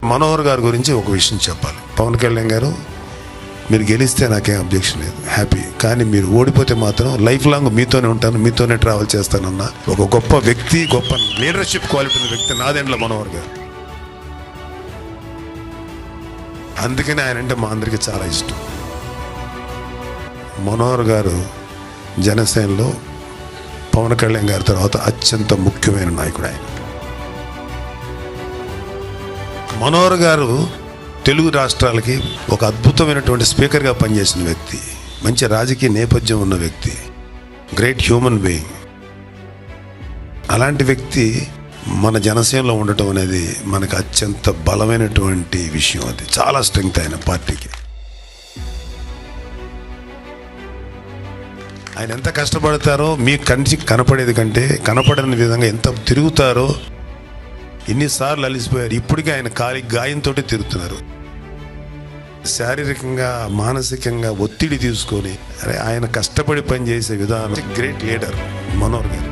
మనోహర్ గారి గురించి ఒక విషయం చెప్పాలి. పవన్ కళ్యాణ్ గారు, మీరు గెలిస్తే నాకేం అబ్జెక్షన్ లేదు, హ్యాపీ. కానీ మీరు ఓడిపోతే మాత్రం లైఫ్ లాంగ్ మీతోనే ఉంటాను, మీతోనే ట్రావెల్ చేస్తానన్న ఒక గొప్ప వ్యక్తి, గొప్ప లీడర్షిప్ క్వాలిటీ ఉన్న వ్యక్తి నాదెండ్ల మనోహర్ గారు. అందుకని ఆయన అంటే మా అందరికీ చాలా ఇష్టం. మనోహర్ గారు జనసేనలో పవన్ కళ్యాణ్ గారి తర్వాత అత్యంత ముఖ్యమైన నాయకుడు ఆయన. మనోహర్ గారు తెలుగు రాష్ట్రాలకి ఒక అద్భుతమైనటువంటి స్పీకర్గా పనిచేసిన వ్యక్తి, మంచి రాజకీయ నేపథ్యం ఉన్న వ్యక్తి, గ్రేట్ హ్యూమన్ బీయింగ్. అలాంటి వ్యక్తి మన జనసేనలో ఉండటం అనేది మనకు అత్యంత బలమైనటువంటి విషయం. అది చాలా స్ట్రెంగ్త్ ఆయన పార్టీకి. ఆయన ఎంత కష్టపడతారో మీ కంటికి కనపడేది కంటే కనపడని విధంగా ఎంత తిరుగుతారో, ఎన్నిసార్లు అలిసిపోయారు. ఇప్పటికీ ఆయన కాలి గాయంతో తిరుగుతున్నారు. శారీరకంగా మానసికంగా ఒత్తిడి తీసుకొని ఆయన కష్టపడి పనిచేసే విధానం. గ్రేట్ లీడర్ మనోహర్ గారు.